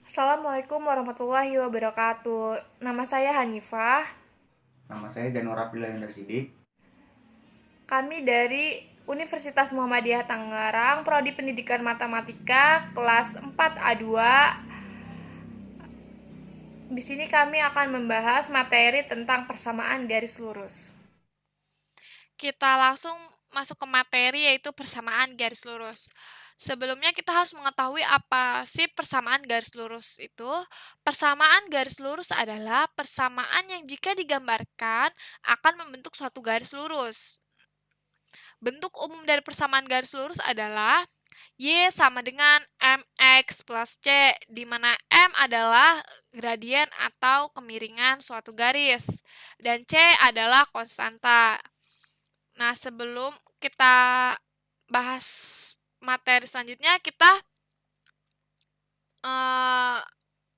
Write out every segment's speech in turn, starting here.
Assalamualaikum warahmatullahi wabarakatuh. Nama saya Hanifah. Nama saya Januar Abdillah Sidik. Kami dari Universitas Muhammadiyah Tangerang, Prodi Pendidikan Matematika, kelas 4A2. Di sini kami akan membahas materi tentang persamaan garis lurus. Kita langsung masuk ke materi, yaitu persamaan garis lurus. Sebelumnya kita harus mengetahui apa sih persamaan garis lurus itu. Persamaan garis lurus adalah persamaan yang jika digambarkan akan membentuk suatu garis lurus. Bentuk umum dari persamaan garis lurus adalah Y sama dengan MX plus C, di mana M adalah gradien atau kemiringan suatu garis, dan C adalah konstanta. Nah, sebelum kita bahas materi selanjutnya, kita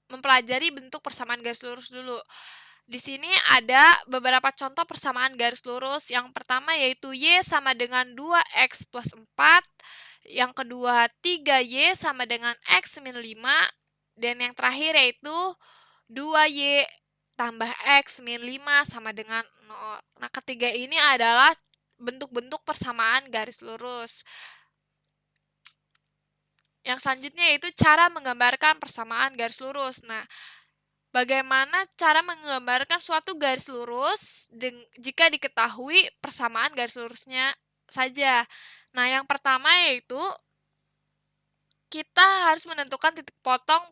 mempelajari bentuk persamaan garis lurus dulu. Di sini ada beberapa contoh persamaan garis lurus. Yang pertama yaitu Y sama dengan 2X plus 4. Yang kedua 3Y sama dengan X min 5. Dan yang terakhir yaitu 2Y tambah X min 5 sama dengan 0. Nah, ketiga ini adalah bentuk-bentuk persamaan garis lurus. Yang selanjutnya yaitu cara menggambarkan persamaan garis lurus. Nah, bagaimana cara menggambarkan suatu garis lurus jika diketahui persamaan garis lurusnya saja? Nah, yang pertama yaitu kita harus menentukan titik potong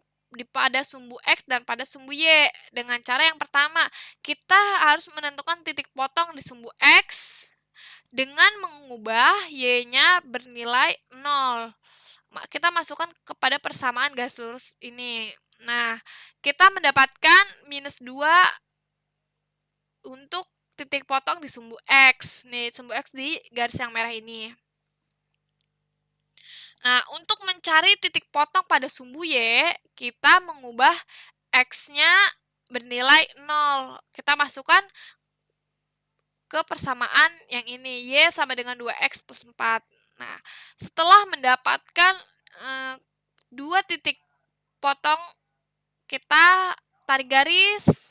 pada sumbu X dan pada sumbu Y. Dengan cara yang pertama, kita harus menentukan titik potong di sumbu X dengan mengubah Y-nya bernilai 0. Kita masukkan kepada persamaan garis lurus ini. Nah, kita mendapatkan minus 2 untuk titik potong di sumbu X. Nih, sumbu X di garis yang merah ini. Nah, untuk mencari titik potong pada sumbu Y, kita mengubah X-nya bernilai 0. Kita masukkan ke persamaan yang ini. Y sama dengan 2X plus 4. Nah, setelah mendapatkan 2 titik potong, kita tarik garis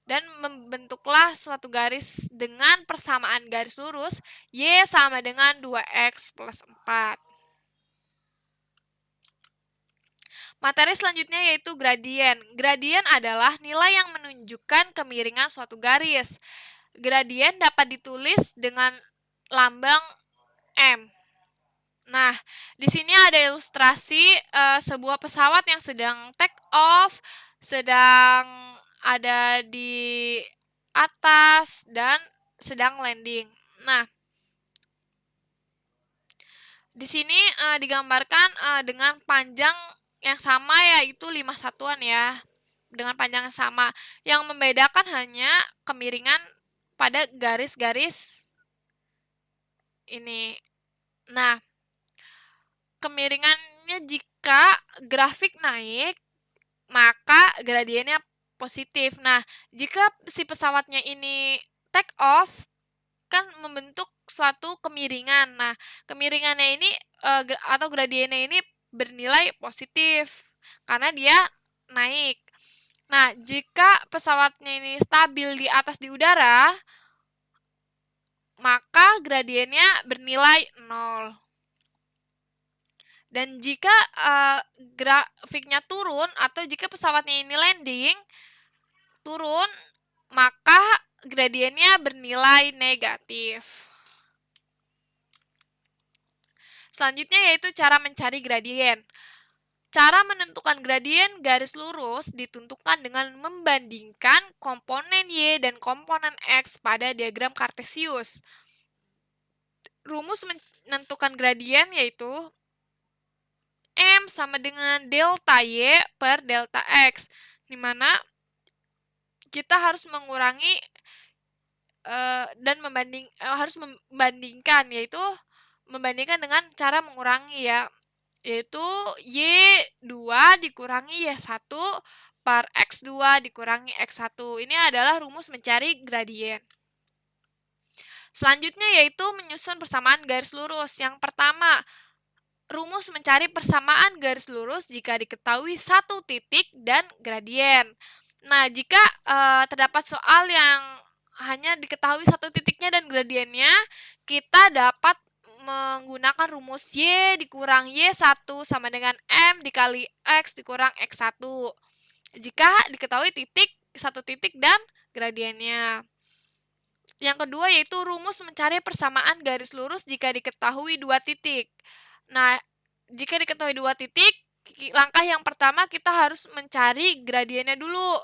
dan membentuklah suatu garis dengan persamaan garis lurus Y sama dengan 2X plus 4. Materi selanjutnya yaitu gradien. Gradien adalah nilai yang menunjukkan kemiringan suatu garis. Gradien dapat ditulis dengan lambang M. Nah, di sini ada ilustrasi sebuah pesawat yang sedang take off, sedang ada di atas, dan sedang landing. Nah, di sini digambarkan dengan panjang yang sama, yaitu 5 satuan ya. Dengan panjang yang sama. Yang membedakan hanya kemiringan pada garis-garis ini. Nah, kemiringannya jika grafik naik, maka gradiennya positif. Nah, jika si pesawatnya ini take off, kan membentuk suatu kemiringan. Nah, kemiringannya ini atau gradiennya ini bernilai positif karena dia naik. Nah, jika pesawatnya ini stabil di atas di udara, maka gradiennya bernilai 0. Dan jika grafiknya turun atau jika pesawatnya ini landing turun, maka gradiennya bernilai negatif. Selanjutnya yaitu cara mencari gradien. Cara menentukan gradien garis lurus ditentukan dengan membandingkan komponen Y dan komponen X pada diagram Kartesius. Rumus menentukan gradien yaitu M sama dengan delta Y per delta X, di mana kita harus mengurangi dan harus membandingkan, yaitu membandingkan dengan cara mengurangi ya, yaitu Y2 dikurangi Y1 per X2 dikurangi X1. Ini adalah rumus mencari gradien. Selanjutnya yaitu menyusun persamaan garis lurus. Yang pertama, rumus mencari persamaan garis lurus jika diketahui satu titik dan gradien. Nah, jika terdapat soal yang hanya diketahui satu titiknya dan gradiennya, kita dapat menggunakan rumus Y dikurang Y1 sama dengan M dikali X dikurang X1. Jika diketahui satu titik dan gradiennya. Yang kedua yaitu rumus mencari persamaan garis lurus jika diketahui dua titik. Nah, jika diketahui dua titik, langkah yang pertama kita harus mencari gradiennya dulu.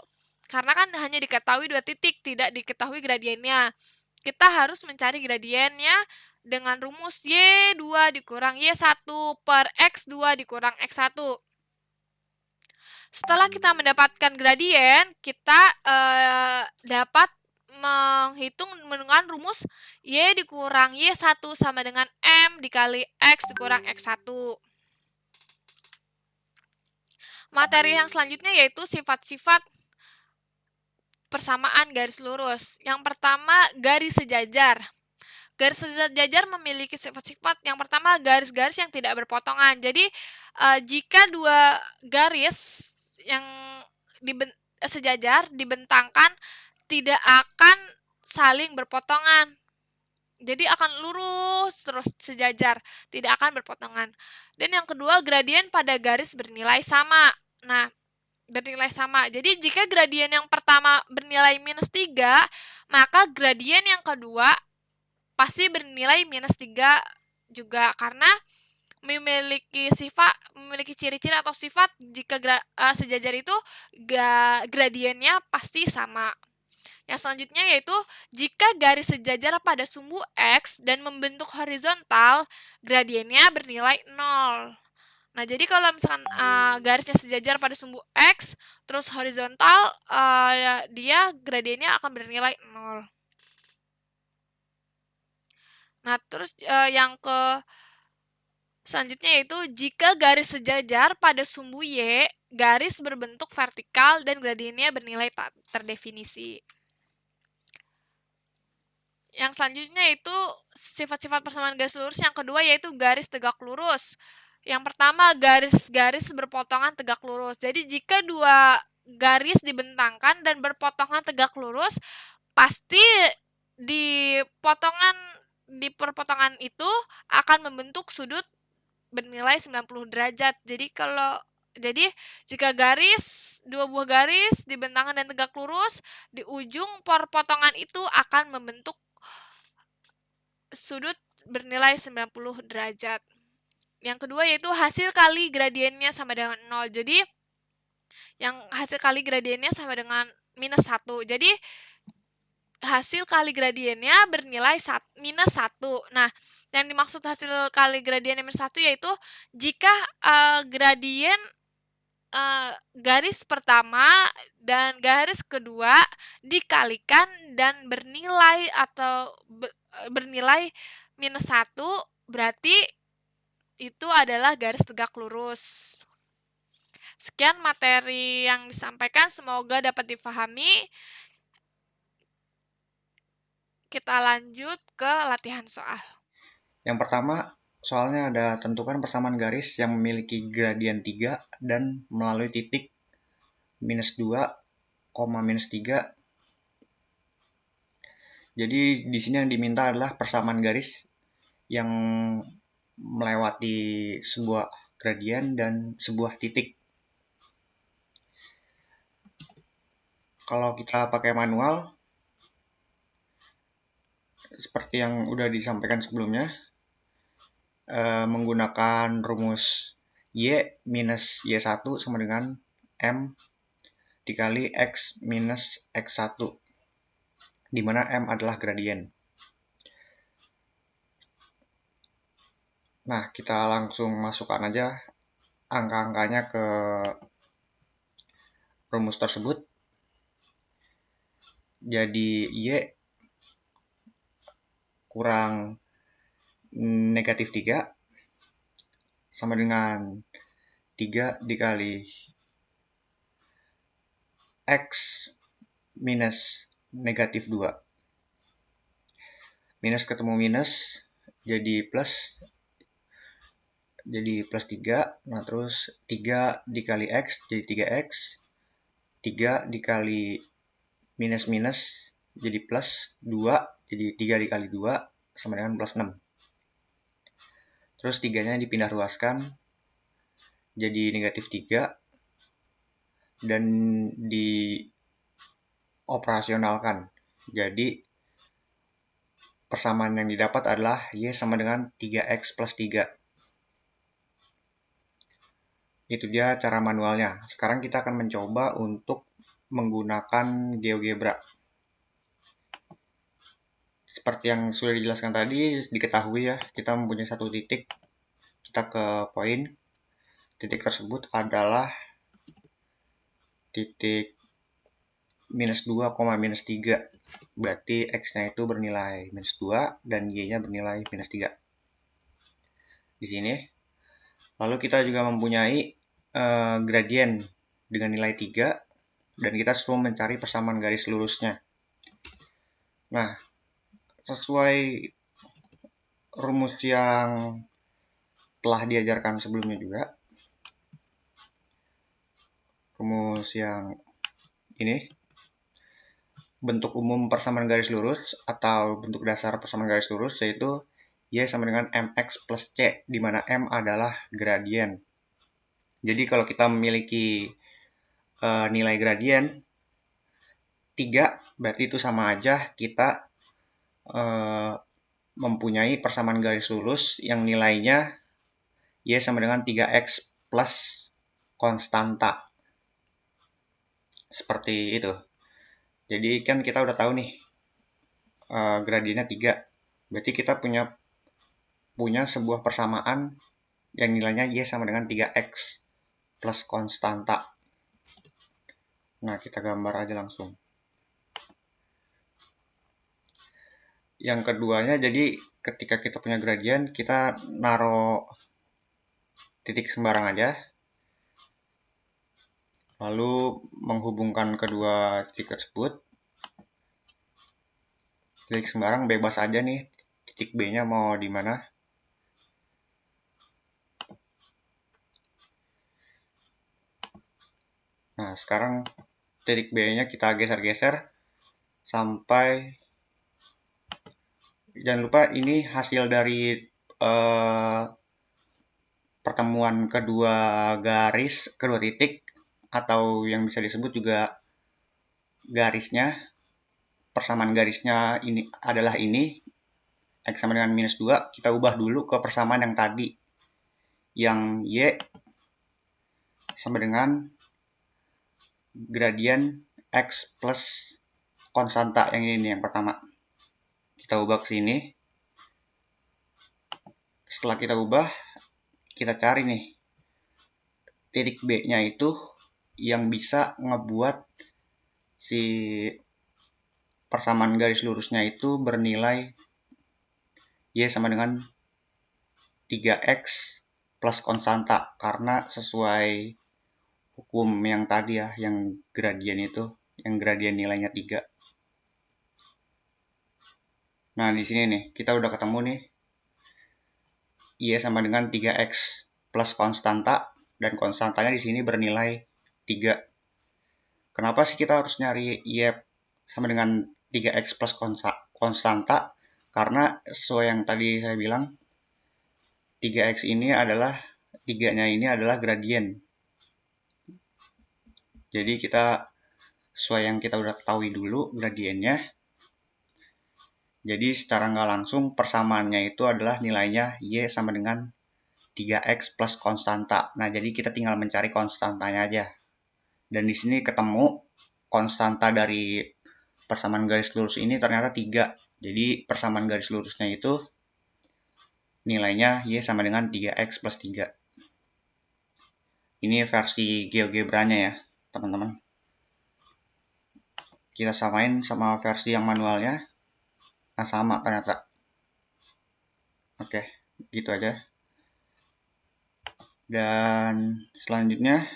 Karena kan hanya diketahui dua titik, tidak diketahui gradiennya. Kita harus mencari gradiennya dengan rumus Y2 dikurang Y1 per X2 dikurang X1. Setelah kita mendapatkan gradien, kita dapat menghitung dengan rumus Y dikurang Y1 sama dengan M dikali X dikurang X1. Materi yang selanjutnya yaitu sifat-sifat persamaan garis lurus. Yang pertama, garis sejajar. Garis sejajar memiliki sifat-sifat. Yang pertama, garis-garis yang tidak berpotongan. Jadi, jika dua garis yang sejajar dibentangkan, tidak akan saling berpotongan. Jadi akan lurus terus sejajar, tidak akan berpotongan. Dan yang kedua, gradien pada garis bernilai sama. Nah, bernilai sama. Jadi jika gradien yang pertama bernilai -3, maka gradien yang kedua pasti bernilai -3 juga, karena memiliki ciri-ciri atau sifat jika sejajar itu gradiennya pasti sama. Yang selanjutnya yaitu jika garis sejajar pada sumbu X dan membentuk horizontal, gradiennya bernilai 0. Nah, jadi kalau misalkan garisnya sejajar pada sumbu X, terus horizontal, dia gradiennya akan bernilai 0. Nah, terus yang selanjutnya yaitu jika garis sejajar pada sumbu Y, garis berbentuk vertikal dan gradiennya bernilai tak terdefinisi. Yang selanjutnya itu sifat-sifat persamaan garis lurus. Yang kedua yaitu garis tegak lurus. Yang pertama, garis-garis berpotongan tegak lurus. Jadi jika dua garis dibentangkan dan berpotongan tegak lurus, pasti di perpotongan itu akan membentuk sudut bernilai 90 derajat. Jadi jika dua buah garis dibentangkan dan tegak lurus, di ujung perpotongan itu akan membentuk sudut bernilai 90 derajat. Yang kedua yaitu hasil kali gradiennya sama dengan 0. Jadi yang hasil kali gradiennya sama dengan -1. Jadi hasil kali gradiennya bernilai -1. Nah, yang dimaksud hasil kali gradiennya -1 yaitu jika gradien garis pertama dan garis kedua dikalikan dan bernilai -1, berarti itu adalah garis tegak lurus. Sekian materi yang disampaikan, semoga dapat dipahami. Kita lanjut ke latihan soal. Yang pertama, soalnya ada tentukan persamaan garis yang memiliki gradien 3 dan melalui titik -2, -3. Jadi di sini yang diminta adalah persamaan garis yang melewati sebuah gradien dan sebuah titik. Kalau kita pakai manual, seperti yang udah disampaikan sebelumnya, menggunakan rumus Y minus Y1 sama dengan M dikali X minus X1, di mana M adalah gradien. Nah, kita langsung masukkan aja angka-angkanya ke rumus tersebut. Jadi Y kurang -3 sama dengan 3 dikali X minus -2. Minus ketemu minus jadi plus, jadi plus 3. Nah, terus 3 dikali X jadi 3X. 3 dikali minus jadi plus 2. Jadi 3 dikali 2 sama dengan plus 6. Terus 3-nya dipindah ruaskan jadi negatif 3. Dan dioperasionalkan. Jadi persamaan yang didapat adalah Y sama dengan 3X plus 3. Itu dia cara manualnya. Sekarang kita akan mencoba untuk menggunakan GeoGebra. Seperti yang sudah dijelaskan tadi, diketahui ya, kita mempunyai satu titik. Kita ke poin. Titik tersebut adalah titik minus 2, minus 3. Berarti X-nya itu bernilai minus 2 dan Y-nya bernilai minus 3. Di sini. Lalu kita juga mempunyai gradien dengan nilai 3 dan kita suruh mencari persamaan garis lurusnya. Nah, sesuai rumus yang telah diajarkan sebelumnya juga, rumus yang ini, bentuk umum persamaan garis lurus atau bentuk dasar persamaan garis lurus yaitu Y sama dengan MX plus C, di mana M adalah gradien. Jadi kalau kita memiliki nilai gradien 3, berarti itu sama aja kita mempunyai persamaan garis lurus yang nilainya Y sama dengan 3X plus konstanta. Seperti itu. Jadi kan kita udah tahu nih gradiennya 3. Berarti kita punya sebuah persamaan yang nilainya Y sama dengan 3X plus konstanta. Nah, kita gambar aja langsung. Yang keduanya, jadi ketika kita punya gradien, kita naruh titik sembarang aja. Lalu menghubungkan kedua titik tersebut. Titik sembarang bebas aja nih, titik B-nya mau di mana. Nah, sekarang titik B-nya kita geser-geser sampai, jangan lupa ini hasil dari pertemuan kedua garis, kedua titik, atau yang bisa disebut juga garisnya. Persamaan garisnya ini adalah ini, X sama dengan minus 2, kita ubah dulu ke persamaan yang tadi, yang Y sama dengan gradien X plus konstanta, yang ini nih, yang pertama. Kita ubah ke sini. Setelah kita ubah, kita cari nih titik B-nya itu yang bisa ngebuat si persamaan garis lurusnya itu bernilai Y sama dengan 3X plus konstanta, karena sesuai hukum yang tadi ya, yang gradien itu, yang gradien nilainya 3. Nah, di sini nih, kita udah ketemu nih Y sama dengan 3X plus konstanta, dan konstantanya di sini bernilai 3. Kenapa sih kita harus nyari Y sama dengan 3X plus konstanta? Karena sesuai yang tadi saya bilang, 3X ini adalah, 3-nya ini adalah gradien. Jadi kita, sesuai yang kita udah ketahui dulu gradiennya, jadi secara nggak langsung persamaannya itu adalah nilainya Y sama dengan 3X plus konstanta. Nah, jadi kita tinggal mencari konstantanya aja. Dan di sini ketemu konstanta dari persamaan garis lurus ini ternyata 3. Jadi persamaan garis lurusnya itu nilainya Y sama dengan 3X plus 3. Ini versi GeoGebra-nya ya, teman-teman. Kita samain sama versi yang manualnya. Nah, sama ternyata. Oke, gitu aja. Dan selanjutnya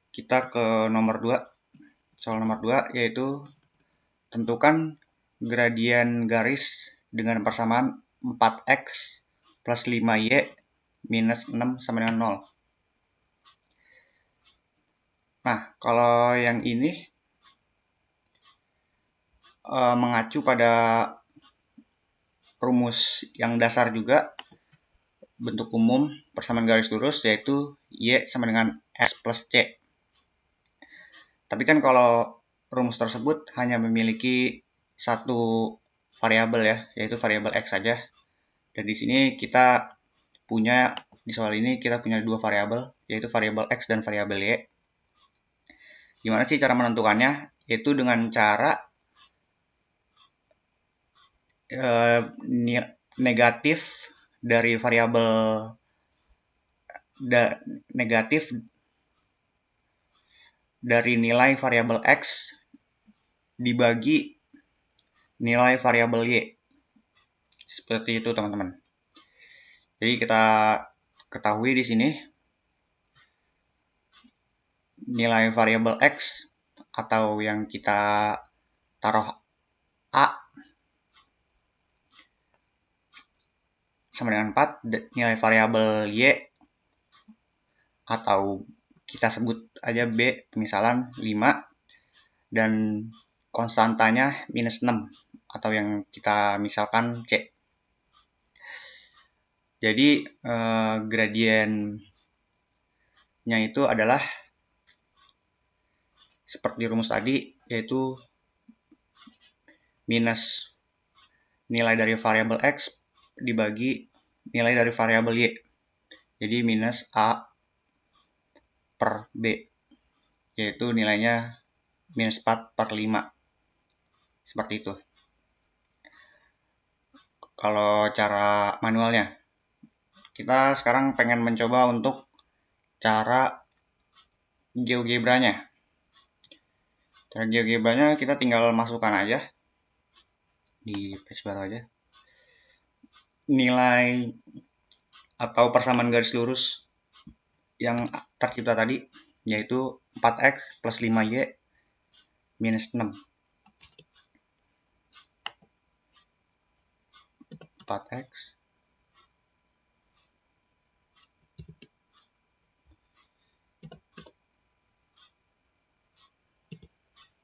kita ke nomor 2. Soal nomor 2 yaitu tentukan gradien garis dengan persamaan 4X plus 5Y minus 6 sama dengan 0. Nah, kalau yang ini mengacu pada rumus yang dasar juga, bentuk umum persamaan garis lurus, yaitu Y sama dengan S plus C. Tapi kan kalau rumus tersebut hanya memiliki satu variabel ya, yaitu variabel X saja. Dan di sini kita punya, di soal ini kita punya dua variabel, yaitu variabel X dan variabel Y. Gimana sih cara menentukannya? Yaitu dengan cara negatif dari variabel negatif dari nilai variabel X dibagi nilai variabel Y. Seperti itu, teman-teman. Jadi kita ketahui di sini nilai variabel X atau yang kita taruh A sama dengan 4, nilai variabel Y atau kita sebut aja B, misalnya 5, dan konstantanya minus 6 atau yang kita misalkan C. Jadi gradiennya itu adalah seperti rumus tadi, yaitu minus nilai dari variabel X dibagi nilai dari variabel Y. Jadi minus A per B, yaitu nilainya minus 4 per 5. Seperti itu. Kalau cara manualnya, kita sekarang pengen mencoba untuk cara GeoGebra-nya. Cara GeoGebra-nya kita tinggal masukkan aja di page baru aja nilai atau persamaan garis lurus yang tercipta tadi, yaitu 4x plus 5y minus 6. 4x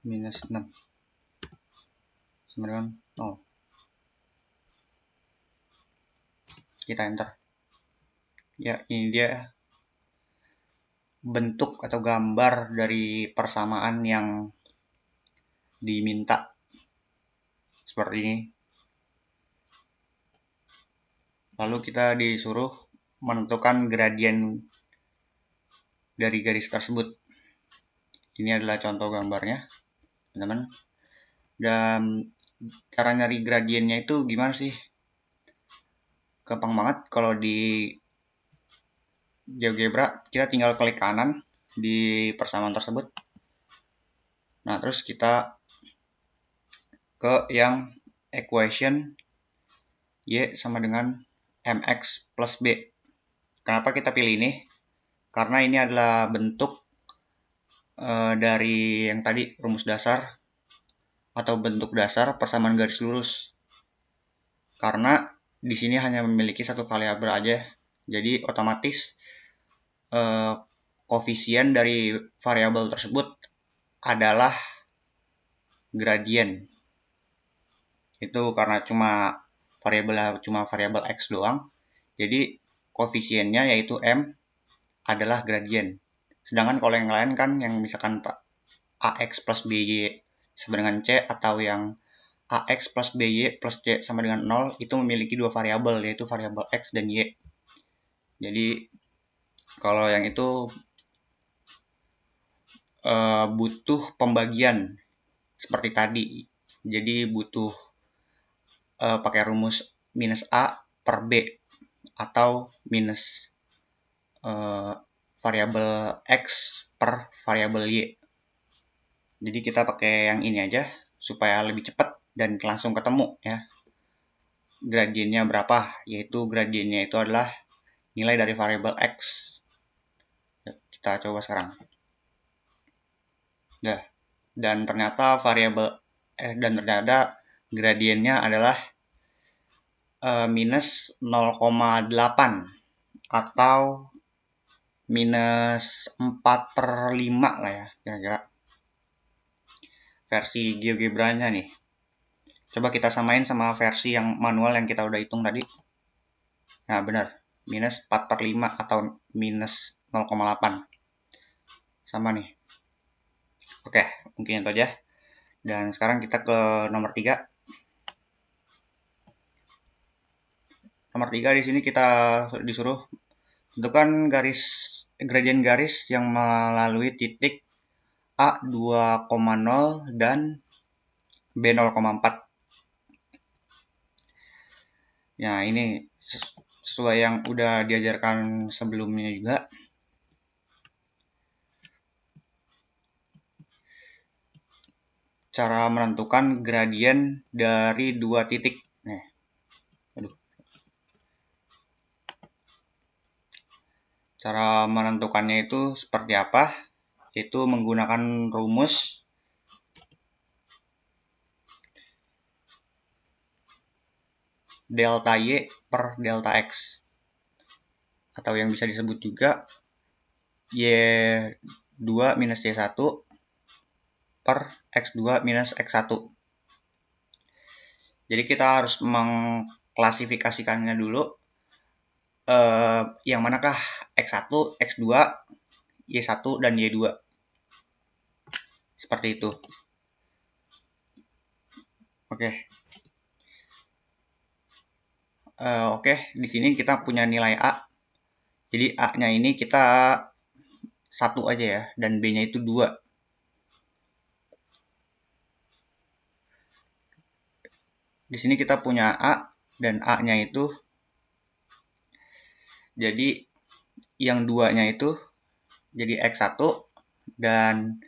minus 6 sama dengan 0. Kita enter. Ya, ini dia bentuk atau gambar dari persamaan yang diminta. Seperti ini. Lalu kita disuruh menentukan gradien dari garis tersebut. Ini adalah contoh gambarnya, teman-teman. Dan cara nyari gradiennya itu gimana sih? Gampang banget. Kalau di GeoGebra, kita tinggal klik kanan di persamaan tersebut. Nah, terus kita ke yang equation Y sama dengan MX plus B. Kenapa kita pilih ini? Karena ini adalah bentuk dari yang tadi, rumus dasar atau bentuk dasar persamaan garis lurus. Karena di sini hanya memiliki satu variabel aja, jadi otomatis koefisien dari variabel tersebut adalah gradien. Itu karena cuma variabel X doang, jadi koefisiennya yaitu M adalah gradien. Sedangkan kalau yang lain kan, yang misalkan AX plus BY sama dengan C, atau yang AX plus BY plus C sama dengan 0, itu memiliki dua variabel, yaitu variabel X dan Y. Jadi kalau yang itu butuh pembagian seperti tadi. Jadi butuh pakai rumus minus A per B atau minus variabel X per variabel Y. Jadi kita pakai yang ini aja supaya lebih cepat dan langsung ketemu ya gradiennya berapa, yaitu gradiennya itu adalah nilai dari variabel X. Kita coba sekarang. Nah, dan ternyata gradiennya adalah minus 0,8 atau minus 4/5 lah ya, kira-kira versi GeoGebra-nya nih. Coba kita samain sama versi yang manual yang kita udah hitung tadi. Nah, benar. Minus 4/5 atau minus 0,8. Sama nih. Oke, mungkin itu aja. Dan sekarang kita ke nomor 3. Nomor 3 di sini kita disuruh tentukan gradien garis yang melalui titik A 2,0 dan B 0,4. Ya, ini sesuai yang udah diajarkan sebelumnya juga. Cara menentukan gradien dari dua titik. Nih. Cara menentukannya itu seperti apa? Itu menggunakan rumus delta Y per delta X. Atau yang bisa disebut juga Y2 minus Y1 per X2 minus X1. Jadi kita harus mengklasifikasikannya dulu. Yang manakah X1, X2, Y1, dan Y2. Seperti itu. Oke. Oke, di sini kita punya nilai A. Jadi A-nya ini kita 1 aja ya, dan B-nya itu 2. Di sini kita punya A, dan A-nya itu, jadi yang 2-nya itu jadi X1, dan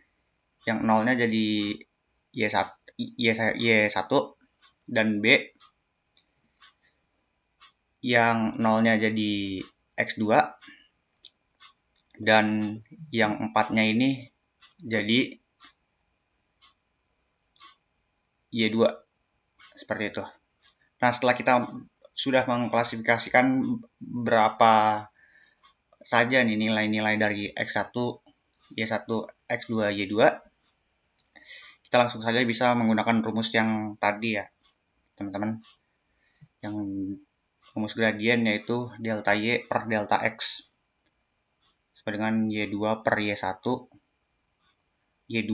yang 0-nya jadi Y1, dan B yang 0-nya jadi X2, dan yang 4-nya ini jadi Y2. Seperti itu. Nah, setelah kita sudah mengklasifikasikan berapa saja nih nilai-nilai dari X1, Y1, X2, Y2, kita langsung saja bisa menggunakan rumus yang tadi ya, teman-teman. Yang rumus gradien yaitu delta Y per delta X. Sama dengan Y2 per Y1, Y2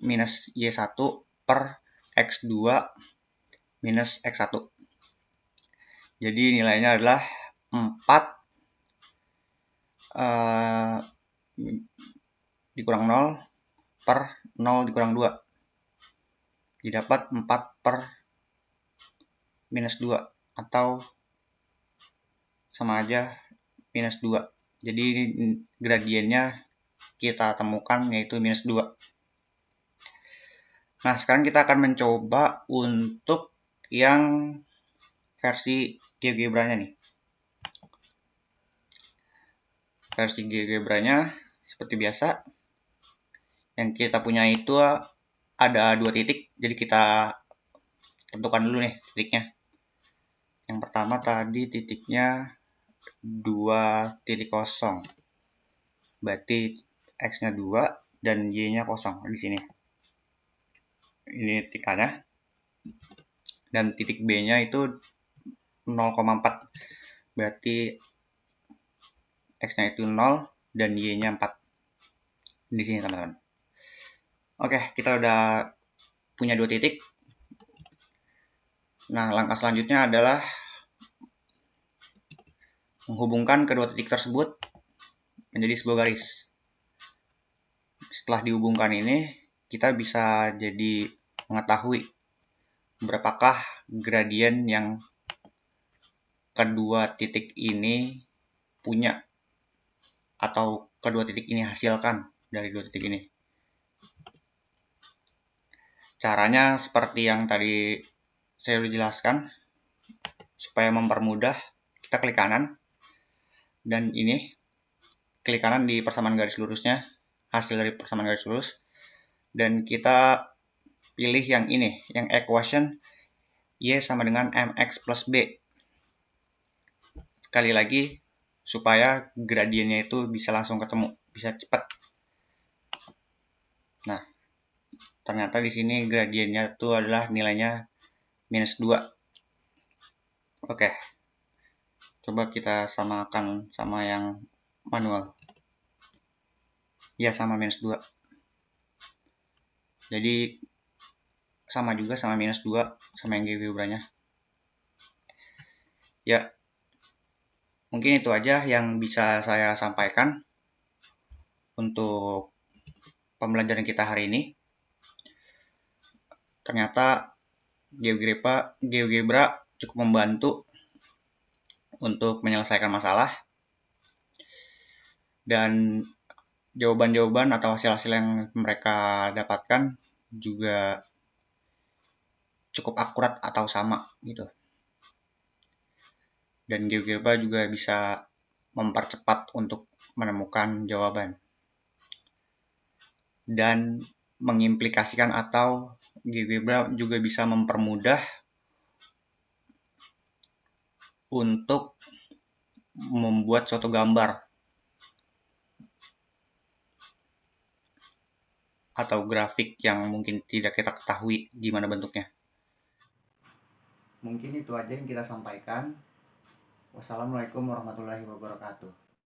minus Y1 per X2 minus X1. Jadi nilainya adalah 4 dikurang 0 per 0 dikurang 2. Didapat 4 per minus 2 atau sama aja minus 2. Jadi gradiennya kita temukan yaitu minus 2. Nah, sekarang kita akan mencoba untuk yang versi GeoGebra-nya nih. Versi GeoGebra-nya seperti biasa. Yang kita punya itu ada 2 titik. Jadi kita tentukan dulu nih titiknya. Yang pertama tadi titiknya 2,0. Berarti X-nya 2 dan Y-nya 0 di sini. Ini titik A-nya. Dan titik B-nya itu 0,4. Berarti X-nya itu 0 dan Y-nya 4. Di sini, teman-teman. Oke, kita udah punya 2 titik. Nah, langkah selanjutnya adalah menghubungkan kedua titik tersebut menjadi sebuah garis. Setelah dihubungkan ini, kita bisa jadi mengetahui berapakah gradien yang kedua titik ini punya atau kedua titik ini hasilkan dari dua titik ini. Caranya seperti yang tadi saya sudah jelaskan. Supaya mempermudah, kita klik kanan. Dan ini, klik kanan di persamaan garis lurusnya, hasil dari persamaan garis lurus. Dan kita pilih yang ini, yang equation Y sama dengan MX plus B. Sekali lagi, supaya gradiennya itu bisa langsung ketemu, bisa cepat. Nah, ternyata di sini gradiennya itu adalah nilainya minus 2. Oke, coba kita samakan sama yang manual. Ya, sama minus 2. Jadi, sama juga sama minus 2 sama yang GeoGebra-nya. Ya, mungkin itu aja yang bisa saya sampaikan untuk pembelajaran kita hari ini. Ternyata GeoGebra cukup membantu untuk menyelesaikan masalah, dan jawaban-jawaban atau hasil-hasil yang mereka dapatkan juga cukup akurat atau sama gitu. Dan GeoGebra juga bisa mempercepat untuk menemukan jawaban dan mengimplikasikan, atau GeoGebra juga bisa mempermudah untuk membuat suatu gambar atau grafik yang mungkin tidak kita ketahui gimana bentuknya. Mungkin itu aja yang kita sampaikan. Wassalamualaikum warahmatullahi wabarakatuh.